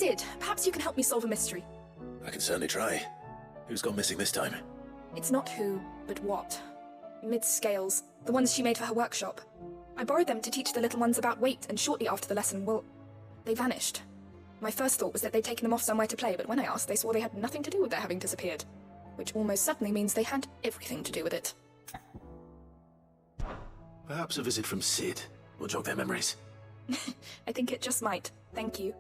Sid, perhaps you can help me solve a mystery. I can certainly try. Who's gone missing this time? It's not who, but what. Mid's scales, the ones she made for her workshop. I borrowed them to teach the little ones about weight, and shortly after the lesson, well, they vanished. My first thought was that they'd taken them off somewhere to play, but when I asked, they swore they had nothing to do with their having disappeared. Which almost certainly means they had everything to do with it. Perhaps a visit from Sid will jog their memories. I think it just might. Thank you.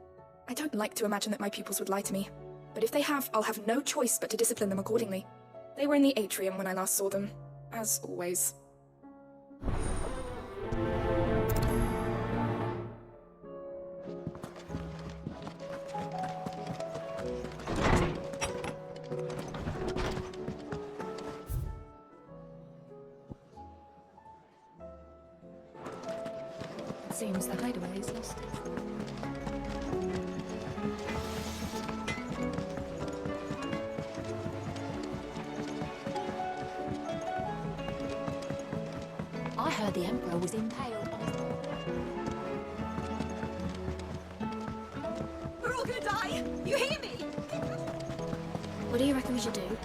I don't like to imagine that my pupils would lie to me. But if they have, I'll have no choice but to discipline them accordingly. They were in the atrium when I last saw them, as always. Seems the hideaway is lost. I heard the Emperor was impaled by... We're all gonna die! You hear me? What do you reckon we should do?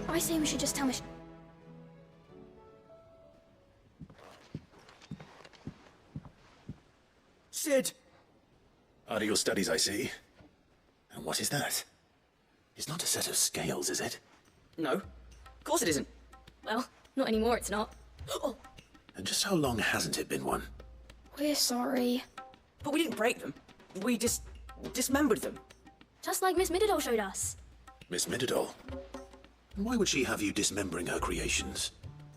I say we should just tell Mich... Sid! Part of your studies, I see. And what is that? It's not a set of scales, is it? No, of course it isn't. Well, not anymore, it's not. Oh! And just how long hasn't it been one? We're sorry. But we didn't break them. We just dismembered them. Just like Miss Mididol showed us. Miss Mididol? And why would she have you dismembering her creations?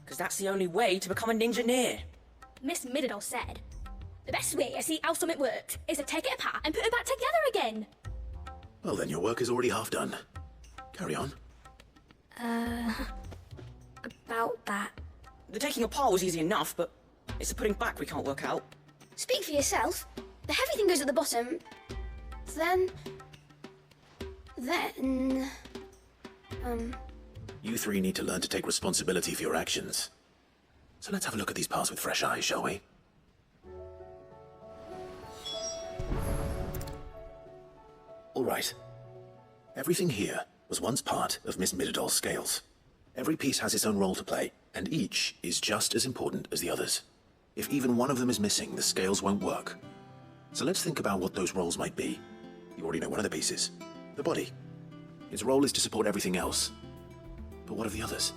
Because that's the only way to become a ninja-neer. Miss Mididol said, the best way I see how something works is to take it apart and put it back together again. Well, then your work is already half done. Carry on. About that. The taking apart was easy enough, but it's the putting back we can't work out. Speak for yourself. The heavy thing goes at the bottom. Then... You three need to learn to take responsibility for your actions. So let's have a look at these parts with fresh eyes, shall we? All right. Everything here was once part of Miss Mididol's scales. Every piece has its own role to play, and each is just as important as the others. If even one of them is missing, the scales won't work. So let's think about what those roles might be. You already know one of the pieces. The body. Its role is to support everything else. But what of the others?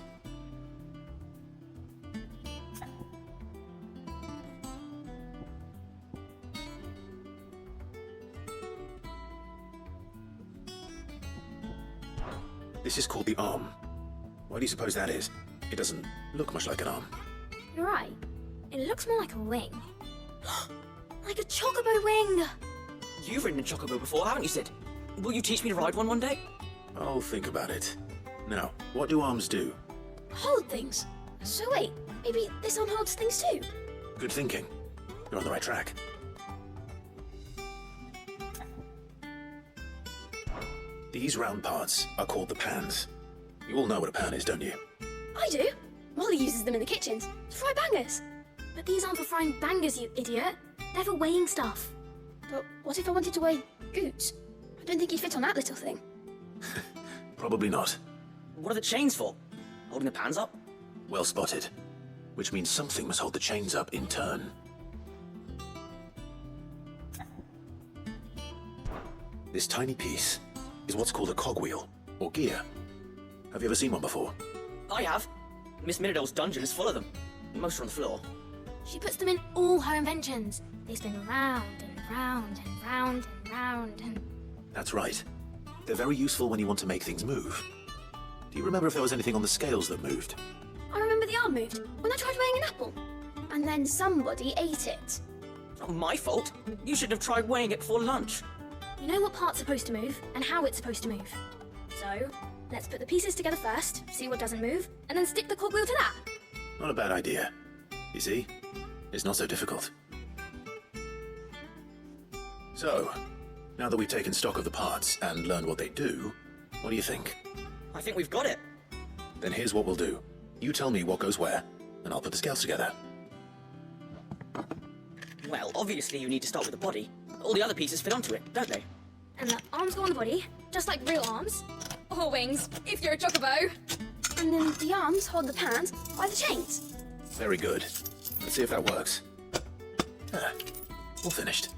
This is called the arm. Why do you suppose that is? It doesn't look much like an arm. You're right. It looks more like a wing. Like a chocobo wing! You've ridden a chocobo before, haven't you, Sid? Will you teach me to ride one day? I'll think about it. Now, what do arms do? Hold things. So wait, maybe this arm holds things too? Good thinking. You're on the right track. These round parts are called the pans. You all know what a pan is, don't you? I do. Molly uses them in the kitchens to fry bangers. But these aren't for frying bangers, you idiot. They're for weighing stuff. But what if I wanted to weigh Goots? I don't think he'd fit on that little thing. Probably not. What are the chains for? Holding the pans up? Well spotted. Which means something must hold the chains up in turn. This tiny piece is what's called a cogwheel, or gear. Have you ever seen one before? I have. Miss Mididol's dungeon is full of them. Most are on the floor. She puts them in all her inventions. They spin round and round and round and round and... That's right. They're very useful when you want to make things move. Do you remember if there was anything on the scales that moved? I remember the arm moved when I tried weighing an apple. And then somebody ate it. Not my fault. You should have tried weighing it before lunch. You know what part's supposed to move and how it's supposed to move. So, let's put the pieces together first, see what doesn't move, and then stick the cogwheel to that. Not a bad idea. You see? It's not so difficult. So, now that we've taken stock of the parts and learned what they do, what do you think? I think we've got it. Then here's what we'll do. You tell me what goes where, and I'll put the scales together. Well, obviously you need to start with the body. All the other pieces fit onto it, don't they? And the arms go on the body, just like real arms. Or wings, if you're a chocobo. And then the arms hold the pants by the chains. Very good. Let's see if that works. Ah, all finished.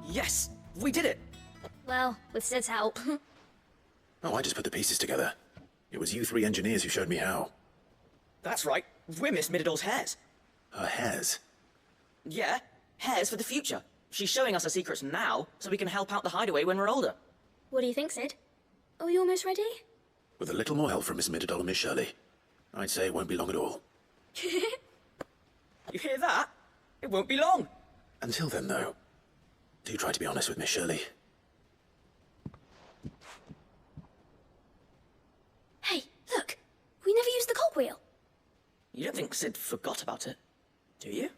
Yes, we did it. Well, with Sid's help. Oh, I just put the pieces together. It was you three engineers who showed me how. That's right. We're Miss Mididol's hairs. Her hairs. Yeah, hairs for the future. She's showing us her secrets now, so we can help out the hideaway when we're older. What do you think, Sid? Are we almost ready? With a little more help from Miss Mididol and Miss Shirley, I'd say it won't be long at all. You hear that? It won't be long. Until then, though, do try to be honest with Miss Shirley. Hey, look! We never used the cogwheel. You don't think Sid forgot about it, do you?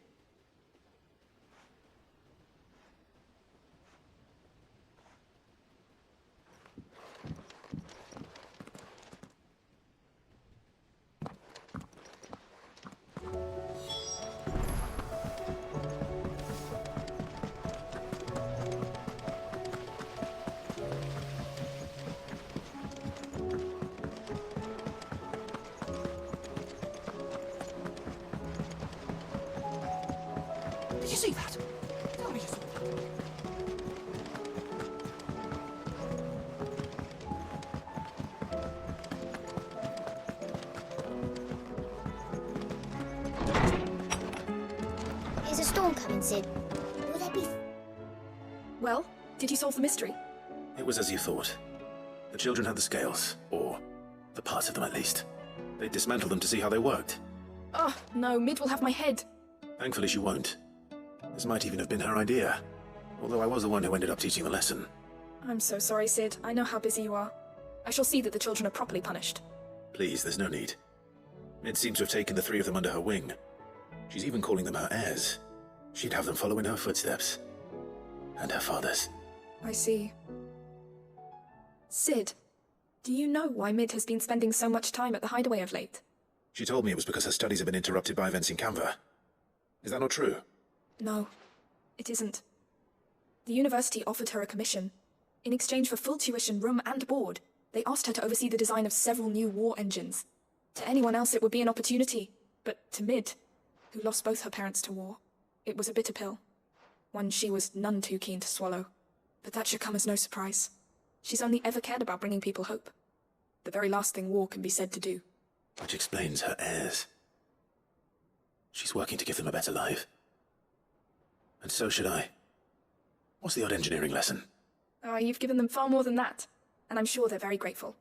Did you see that? Tell me you saw that. Is a storm coming, Sid? Will there be... Well, did you solve the mystery? It was as you thought. The children had the scales, or the parts of them at least. They dismantled them to see how they worked. Oh, no, Mid will have my head. Thankfully she won't. This might even have been her idea, although I was the one who ended up teaching the lesson. I'm so sorry, Sid. I know how busy you are. I shall see that the children are properly punished. Please, there's no need. Mid seems to have taken the three of them under her wing. She's even calling them her heirs. She'd have them follow in her footsteps. And her father's. I see. Sid, do you know why Mid has been spending so much time at the hideaway of late? She told me it was because her studies have been interrupted by events in Canva. Is that not true? No, it isn't. The university offered her a commission. In exchange for full tuition, room and board, they asked her to oversee the design of several new war engines. To anyone else it would be an opportunity, but to Mid, who lost both her parents to war, it was a bitter pill. One she was none too keen to swallow. But that should come as no surprise. She's only ever cared about bringing people hope. The very last thing war can be said to do. Which explains her heirs. She's working to give them a better life. And so should I. What's the odd engineering lesson? You've given them far more than that, and I'm sure they're very grateful.